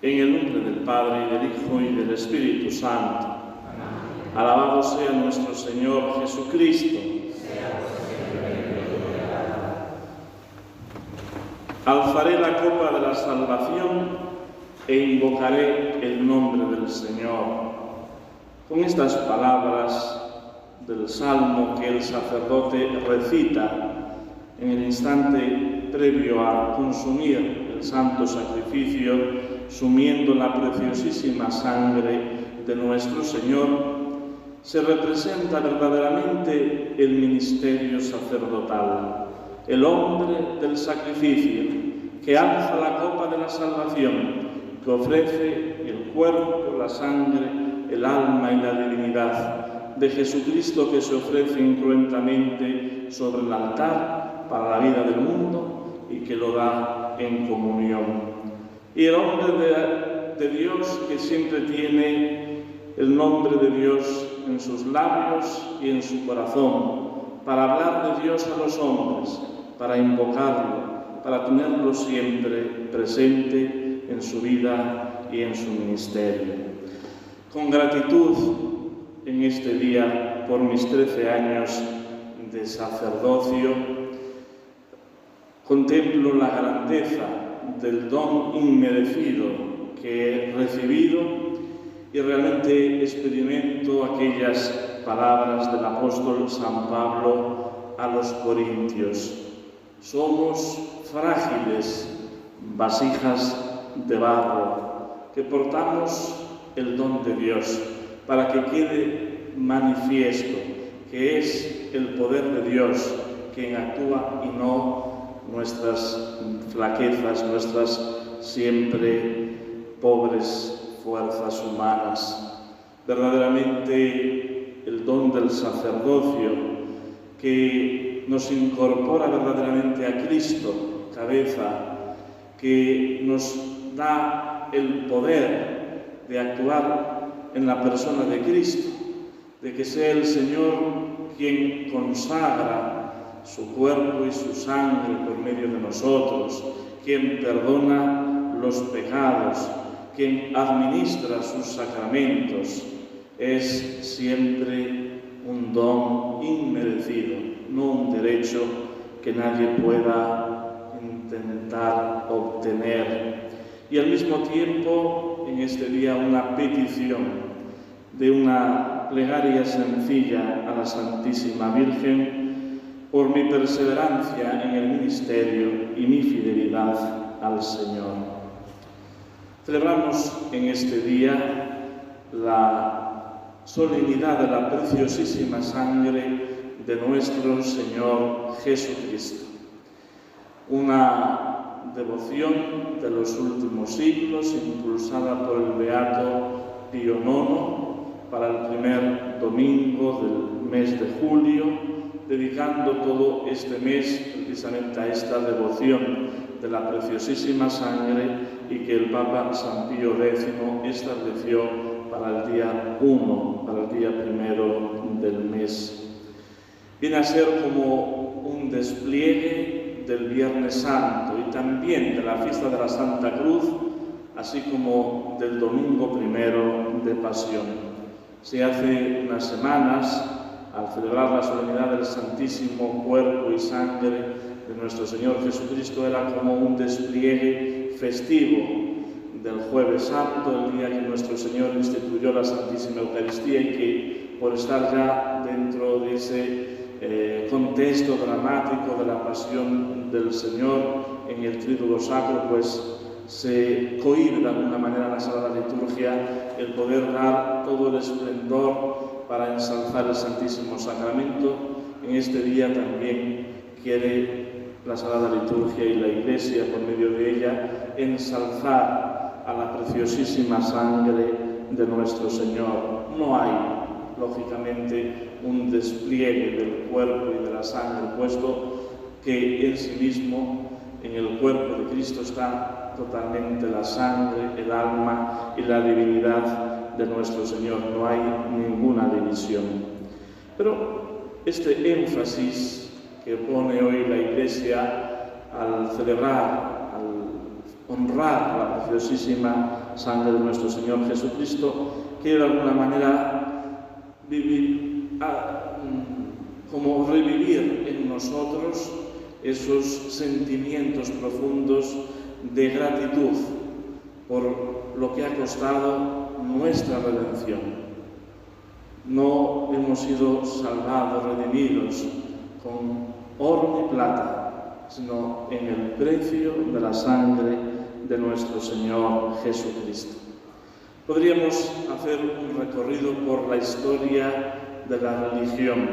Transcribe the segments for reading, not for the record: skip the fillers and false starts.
En el nombre del Padre, y del Hijo, y del Espíritu Santo. Alabado sea nuestro Señor Jesucristo. Alzaré la copa de la salvación e invocaré el nombre del Señor. Con estas palabras del Salmo que el sacerdote recita en el instante previo a consumir el santo sacrificio, sumiendo la preciosísima sangre de nuestro Señor, se representa verdaderamente el ministerio sacerdotal, el hombre del sacrificio, que alza la copa de la salvación, que ofrece el cuerpo, la sangre, el alma y la divinidad de Jesucristo, que se ofrece incruentamente sobre el altar para la vida del mundo y que lo da en comunión. Y el hombre de Dios, que siempre tiene el nombre de Dios en sus labios y en su corazón, para hablar de Dios a los hombres, para invocarlo, para tenerlo siempre presente en su vida y en su ministerio. Con gratitud en este día por mis 13 años de sacerdocio, contemplo la grandeza del don inmerecido que he recibido y realmente experimento aquellas palabras del apóstol San Pablo a los Corintios. Somos frágiles vasijas de barro que portamos el don de Dios para que quede manifiesto que es el poder de Dios quien actúa y no nuestras flaquezas, nuestras siempre pobres fuerzas humanas. Verdaderamente el don del sacerdocio que nos incorpora verdaderamente a Cristo, cabeza, que nos da el poder de actuar en la persona de Cristo, de que sea el Señor quien consagra su cuerpo y su sangre por medio de nosotros, quien perdona los pecados, quien administra sus sacramentos, es siempre un don inmerecido, no un derecho que nadie pueda intentar obtener. Y al mismo tiempo, en este día, una petición de una plegaria sencilla a la Santísima Virgen por mi perseverancia en el ministerio y mi fidelidad al Señor. Celebramos en este día la solemnidad de la preciosísima sangre de nuestro Señor Jesucristo. Una devoción de los últimos siglos, impulsada por el beato Pío IX para el primer domingo del mes de julio, dedicando todo este mes precisamente a esta devoción de la preciosísima sangre y que el Papa San Pío X estableció para el día 1, para el día 1 del mes. Viene a ser como un despliegue del Viernes Santo y también de la fiesta de la Santa Cruz, así como del domingo 1 de Pasión. Se hace unas semanas, al celebrar la solemnidad del Santísimo Cuerpo y Sangre de nuestro Señor Jesucristo, era como un despliegue festivo del Jueves Santo, el día que nuestro Señor instituyó la Santísima Eucaristía y que, por estar ya dentro de ese contexto dramático de la pasión del Señor en el Tríduo Sacro, pues se cohíbe de alguna manera en la Sagrada Liturgia el poder dar todo el esplendor para ensalzar el Santísimo Sacramento. En este día también quiere la Sagrada Liturgia y la Iglesia, por medio de ella, ensalzar a la preciosísima sangre de nuestro Señor. No hay, lógicamente, un despliegue del cuerpo y de la sangre, puesto que en sí mismo, en el cuerpo de Cristo, está totalmente la sangre, el alma y la divinidad de nuestro Señor. No hay ninguna división. Pero este énfasis que pone hoy la Iglesia al celebrar, al honrar la preciosísima sangre de nuestro Señor Jesucristo, que de alguna manera como revivir en nosotros esos sentimientos profundos de gratitud por lo que ha costado nuestra redención. No hemos sido salvados, redimidos con oro ni plata, sino en el precio de la sangre de nuestro Señor Jesucristo. Podríamos hacer un recorrido por la historia de la religión,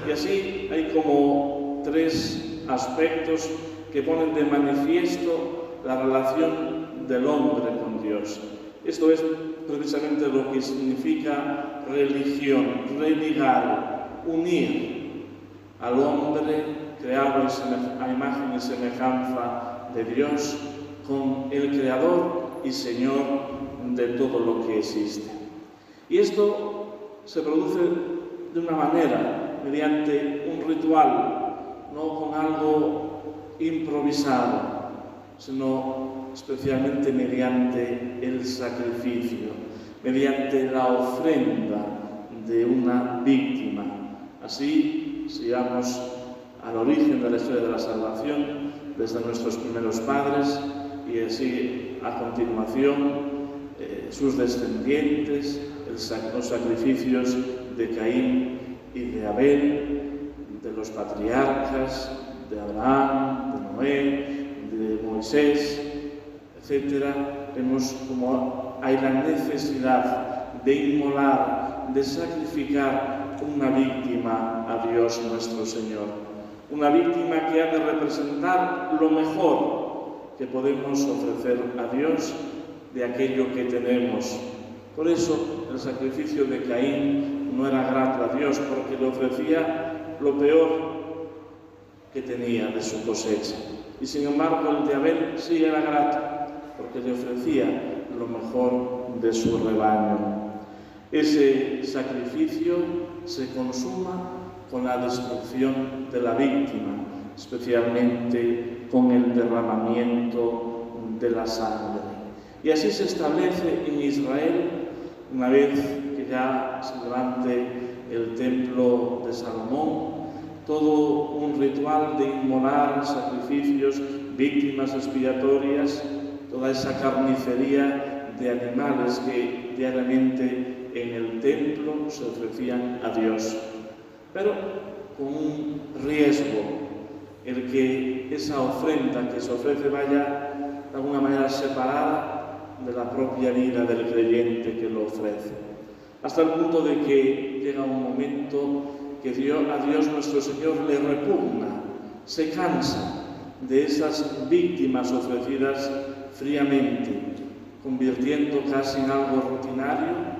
y así hay como 3 aspectos que ponen de manifiesto la relación del hombre con Dios. Esto es precisamente lo que significa religión, religar, unir al hombre creado a imagen y semejanza de Dios con el Creador y Señor de todo lo que existe. Y esto se produce de una manera, mediante un ritual, no con algo improvisado, sino especialmente mediante el sacrificio, mediante la ofrenda de una víctima. Así, si vamos al origen de la historia de la salvación, desde nuestros primeros padres, y así a continuación sus descendientes, los sacrificios de Caín y de Abel, de los patriarcas, de Abraham, de Noé, de Moisés, etc. Vemos como hay la necesidad de inmolar, de sacrificar una víctima a Dios nuestro Señor. Una víctima que ha de representar lo mejor que podemos ofrecer a Dios de aquello que tenemos. Por eso el sacrificio de Caín no era grato a Dios, porque le ofrecía lo peor que tenía de su cosecha. Y sin embargo el de Abel sí era grato, porque le ofrecía lo mejor de su rebaño. Ese sacrificio se consuma con la destrucción de la víctima, especialmente con el derramamiento de la sangre. Y así se establece en Israel, una vez que ya se levante el templo de Salomón, todo un ritual de inmolar sacrificios, víctimas expiatorias, toda esa carnicería de animales que diariamente en el templo se ofrecían a Dios. Pero con un riesgo, el que esa ofrenda que se ofrece vaya de alguna manera separada de la propia vida del creyente que lo ofrece, hasta el punto de que llega un momento que a Dios nuestro Señor le repugna, se cansa de esas víctimas ofrecidas fríamente, convirtiendo casi en algo rutinario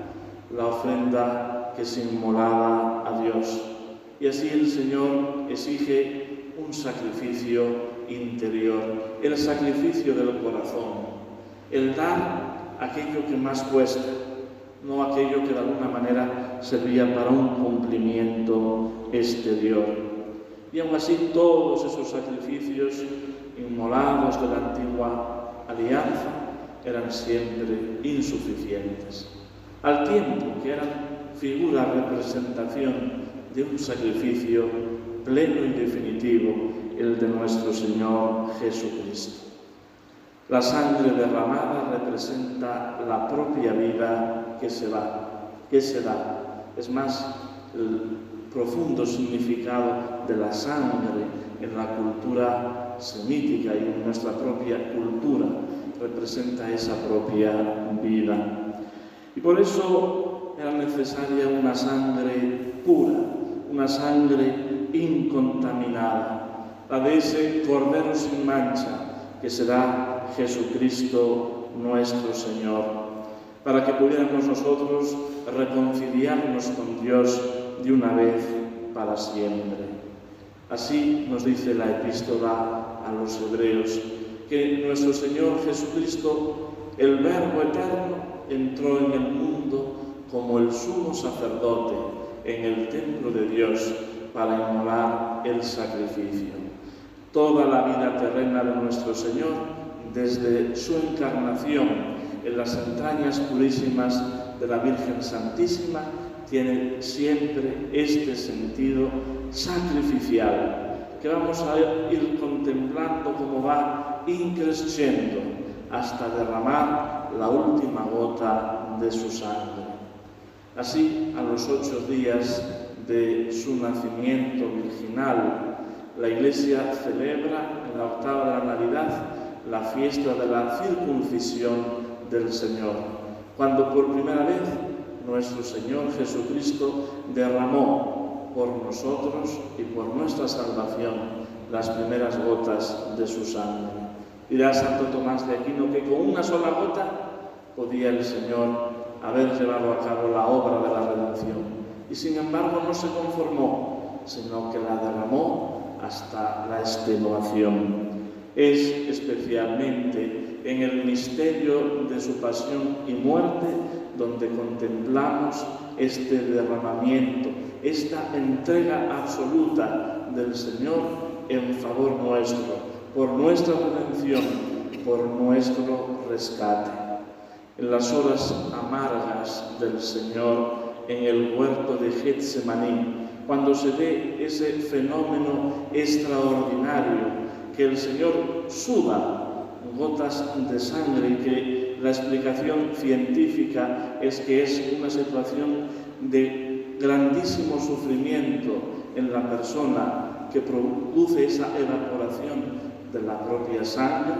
la ofrenda que se inmolaba a Dios. Y así el Señor exige un sacrificio interior, el sacrificio del corazón, el dar aquello que más cuesta, no aquello que de alguna manera servía para un cumplimiento exterior. Y aún así todos esos sacrificios inmolados de la antigua alianza eran siempre insuficientes, al tiempo que eran figura, representación de un sacrificio pleno y definitivo, el de nuestro Señor Jesucristo. La sangre derramada representa la propia vida que se da. Es más, el profundo significado de la sangre en la cultura semítica y en nuestra propia cultura representa esa propia vida. Y por eso era necesaria una sangre pura, una sangre incontaminada, la de ese Cordero sin mancha que será Jesucristo nuestro Señor, para que pudiéramos nosotros reconciliarnos con Dios de una vez para siempre. Así nos dice la epístola a los Hebreos, que nuestro Señor Jesucristo, el Verbo eterno, entró en el mundo como el sumo sacerdote en el templo de Dios para inmolar el sacrificio. Toda la vida terrena de nuestro Señor desde su encarnación en las entrañas purísimas de la Virgen Santísima, tiene siempre este sentido sacrificial, que vamos a ir contemplando cómo va increciendo hasta derramar la última gota de su sangre. Así, a los 8 días de su nacimiento virginal, la Iglesia celebra en la octava de la Navidad la fiesta de la circuncisión del Señor, cuando por primera vez nuestro Señor Jesucristo derramó por nosotros y por nuestra salvación las primeras gotas de su sangre. Dirá Santo Tomás de Aquino que con una sola gota podía el Señor haber llevado a cabo la obra de la redención. Y sin embargo no se conformó, sino que la derramó hasta la extenuación. Es especialmente en el misterio de su pasión y muerte donde contemplamos este derramamiento, esta entrega absoluta del Señor en favor nuestro, por nuestra redención, por nuestro rescate. En las horas amargas del Señor, en el huerto de Getsemaní, cuando se ve ese fenómeno extraordinario, que el Señor suda gotas de sangre y que la explicación científica es que es una situación de grandísimo sufrimiento en la persona que produce esa evaporación de la propia sangre,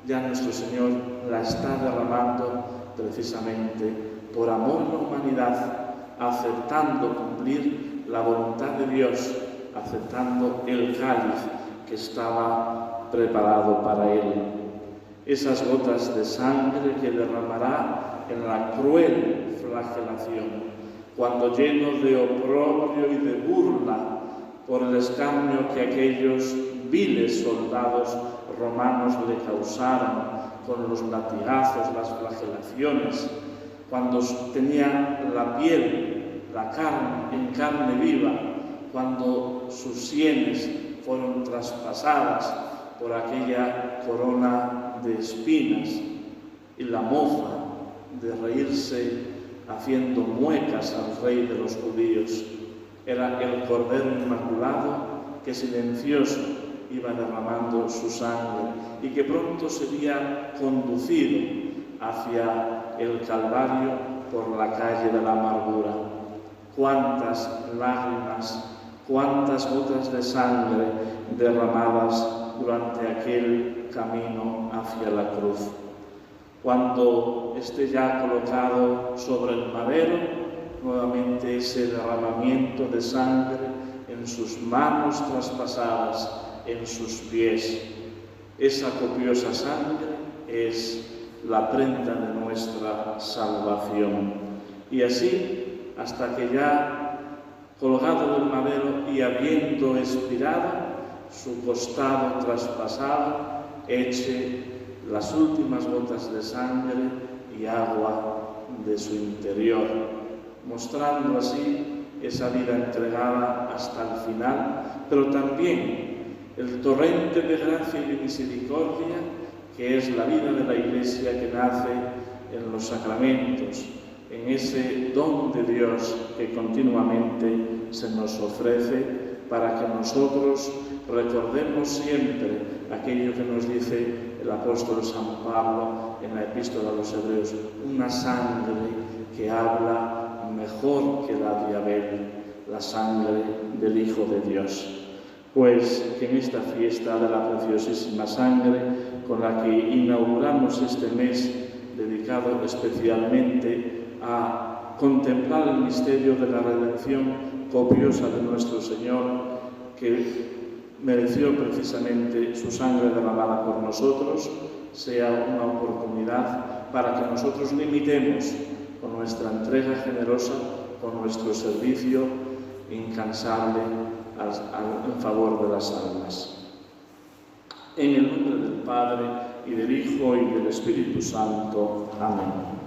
ya nuestro Señor la está derramando precisamente por amor a la humanidad, aceptando cumplir la voluntad de Dios, aceptando el cáliz que estaba preparado para él. Esas gotas de sangre que derramará en la cruel flagelación, cuando lleno de oprobio y de burla por el escarnio que aquellos viles soldados romanos le causaron con los latigazos, las flagelaciones, cuando tenía la piel, la carne, en carne viva, cuando sus sienes fueron traspasadas por aquella corona de espinas y la mofa de reírse haciendo muecas al rey de los judíos. Era el Cordero Inmaculado que silencioso iba derramando su sangre y que pronto sería conducido hacia el Calvario por la calle de la amargura. Cuántas lágrimas, cuántas gotas de sangre derramadas durante aquel camino hacia la cruz. Cuando esté ya colocado sobre el madero, nuevamente ese derramamiento de sangre en sus manos traspasadas, en sus pies. Esa copiosa sangre es la prenda de nuestra salvación. Y así, hasta que ya colgado del madero y habiendo expirado, su costado traspasado, eche las últimas gotas de sangre y agua de su interior, mostrando así esa vida entregada hasta el final, pero también el torrente de gracia y de misericordia que es la vida de la Iglesia que nace en los sacramentos, en ese don de Dios que continuamente se nos ofrece para que nosotros recordemos siempre aquello que nos dice el apóstol San Pablo en la Epístola a los Hebreos, una sangre que habla mejor que la de Abel, la sangre del Hijo de Dios. Pues que en esta fiesta de la preciosísima sangre, con la que inauguramos este mes dedicado especialmente a contemplar el misterio de la redención copiosa de nuestro Señor, que mereció precisamente su sangre derramada por nosotros, sea una oportunidad para que nosotros le imitemos con nuestra entrega generosa, con nuestro servicio incansable en favor de las almas. En el nombre del Padre, y del Hijo, y del Espíritu Santo. Amén.